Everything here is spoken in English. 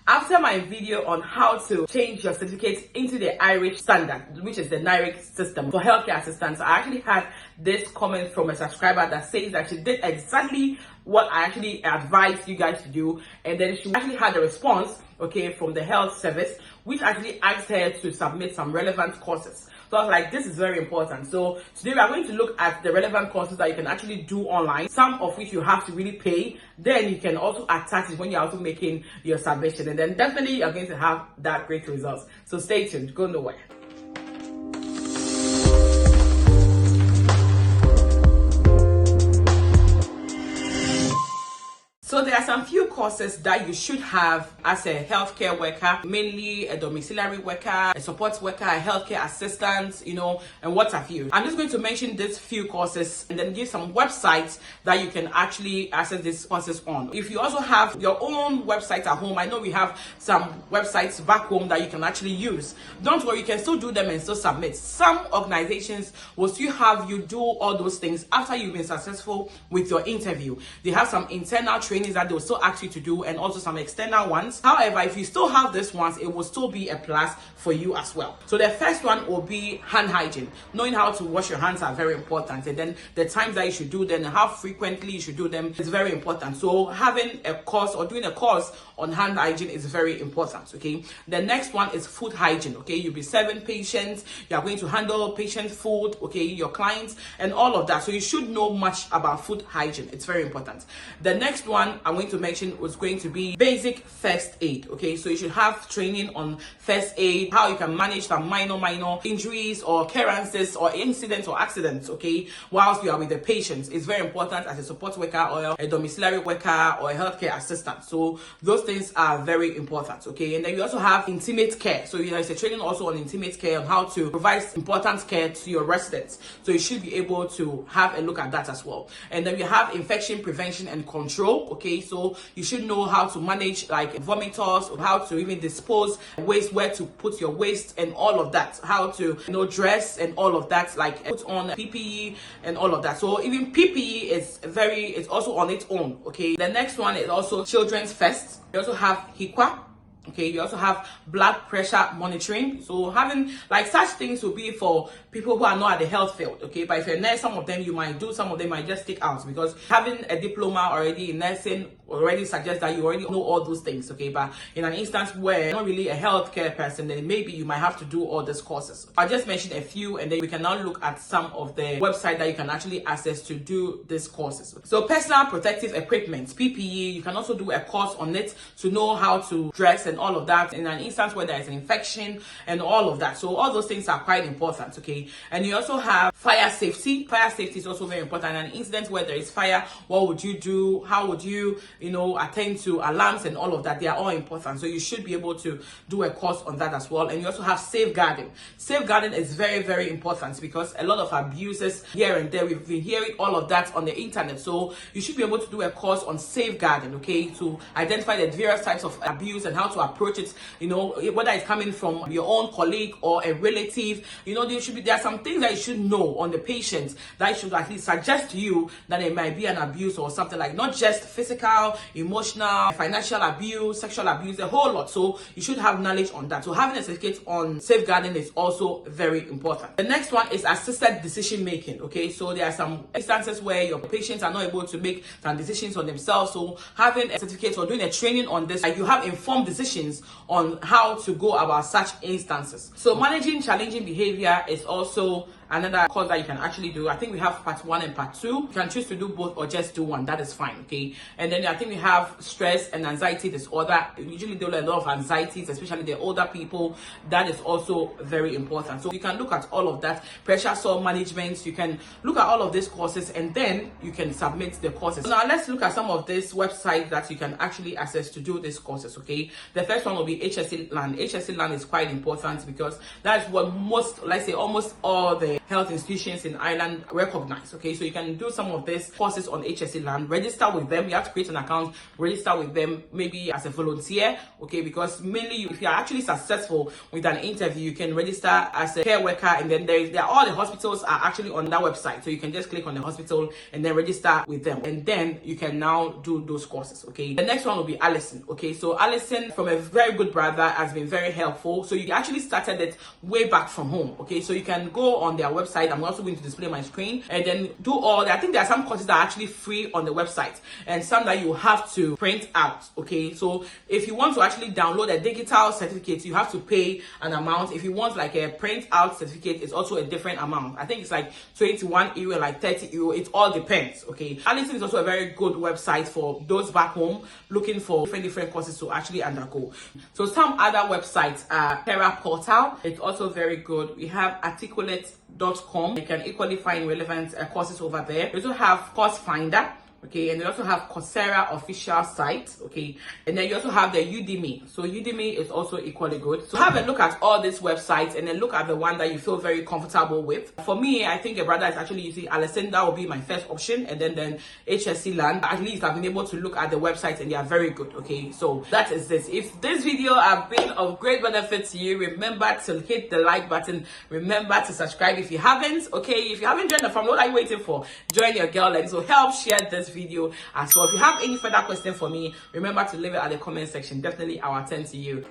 After my video on how to change your certificate into the Irish standard, which is the NIRIC system for healthcare assistants, I actually had this comment from a subscriber that says that she did exactly what I actually advised you guys to do, and then she actually had a response, okay, from the health service, which actually asked her to submit some relevant courses. So I was like, this is very important. So today we are going to look at the relevant courses that you can actually do online, some of which you have to really pay. Then you can also attach it when you're also making your submission, and then definitely you're going to have that great results. So stay tuned, go nowhere. So there are some few courses that you should have as a healthcare worker, mainly a domiciliary worker, a support worker, a healthcare assistant, and what have you. I'm just going to mention these few courses and then give some websites that you can actually access these courses on. If you also have your own website at home, I know we have some websites back home that you can actually use. Don't worry, you can still do them and still submit. Some organizations will still have you do all those things after you've been successful with your interview. They have some internal training that they will still ask you to do, and also some external ones. However, if you still have these ones, it will still be a plus for you as well. So the first one will be hand hygiene. Knowing how to wash your hands are very important, and then the times that you should do them and how frequently you should do them is very important. So having a course or doing a course on hand hygiene is very important. Okay, the next one is food hygiene. Okay, you'll be serving patients, you are going to handle patient food, okay, your clients and all of that. So you should know much about food hygiene. It's very important. The next one I'm going to mention was going to be basic first aid. Okay, so you should have training on first aid, how you can manage some minor injuries or occurrences or incidents or accidents, okay, whilst you are with the patients. It's very important as a support worker or a domiciliary worker or a healthcare assistant. So those things are very important, okay. And then you also have intimate care. So there's a training also on intimate care, on how to provide important care to your residents. So you should be able to have a look at that as well. And then we have infection prevention and control. Okay, so you should know how to manage like vomitors, how to even dispose waste, where to put your waste and all of that, how to dress and all of that, like put on PPE and all of that. So even PPE is also on its own. Okay, the next one is also children's first. You also have HCA. Okay, you also have blood pressure monitoring. So having like such things will be for people who are not at the health field. Okay, but if you're a nurse, some of them you might do, some of them might just stick out, because having a diploma already in nursing already suggests that you already know all those things. Okay, but in an instance where you're not really a healthcare person, then maybe you might have to do all these courses. I just mentioned a few, and then we can now look at some of the website that you can actually access to do these courses. So personal protective equipment, PPE, you can also do a course on it to know how to dress and all of that in an instance where there is an infection and all of that. So all those things are quite important. Okay, and you also have fire safety. Fire safety is also very important. In an incident where there is fire, what would you do? How would you attend to alarms and all of that? They are all important. So you should be able to do a course on that as well. And you also have safeguarding. Safeguarding is very, very important, because a lot of abuses here and there, we've been hearing all of that on the internet. So you should be able to do a course on safeguarding, okay, to identify the various types of abuse and how to approach it, whether it's coming from your own colleague or a relative. There are some things that you should know on the patient that should at least suggest to you that it might be an abuse or something, like not just physical, emotional, financial abuse, sexual abuse, a whole lot. So you should have knowledge on that. So having a certificate on safeguarding is also very important. The next one is assisted decision making. Okay, so there are some instances where your patients are not able to make some decisions on themselves. So having a certificate or doing a training on this, like you have informed decisions on how to go about such instances. So managing challenging behavior is also another course that you can actually do. I think we have part 1 and part 2. You can choose to do both or just do one. That is fine. Okay, and then I think we have stress and anxiety disorder. Usually there are a lot of anxieties, especially the older people. That is also very important. So you can look at all of that. Pressure sore management. You can look at all of these courses, and then you can submit the courses. So now let's look at some of these websites that you can actually access to do these courses. Okay, the first one will be HCA Land. HCA Land is quite important because that's what almost all the health institutions in Ireland recognize. Okay, so you can do some of these courses on HCA land, register with them. You have to create an account, register with them, maybe as a volunteer. Okay, because mainly if you are actually successful with an interview, you can register as a care worker, and then there all the hospitals are actually on that website, so you can just click on the hospital and then register with them, and then you can now do those courses. Okay, the next one will be Alison. Okay, so Alison, from a very good brother, has been very helpful. So you actually started it way back from home. Okay, so you can go on their website. I'm also going to display my screen, and then do all that. I think there are some courses that are actually free on the website, and some that you have to print out. Okay, so if you want to actually download a digital certificate, you have to pay an amount. If you want like a print out certificate, it's also a different amount. I think it's like 21 euro, like 30 euro. It all depends. Okay, Alison is also a very good website for those back home looking for different courses to actually undergo. So some other websites are Terra Portal. It's also very good. We have articulate.com. You can equally find relevant courses over there. We also have Course Finder. Okay, and they also have Coursera official site. Okay, and then you also have the Udemy. So Udemy is also equally good. So have a look at all these websites and then look at the one that you feel very comfortable with. For me, I think a brother is actually using Alison. That will be my first option, and then HCA land. At least I've been able to look at the websites and they are very good. Okay, so that is this. If this video have been of great benefit to you, remember to hit the like button. Remember to subscribe if you haven't. Okay, if you haven't joined the family, what are you waiting for? Join your girl, and so help share this video as well. If you have any further question for me, remember to leave it at the comment section. Definitely I'll attend to you.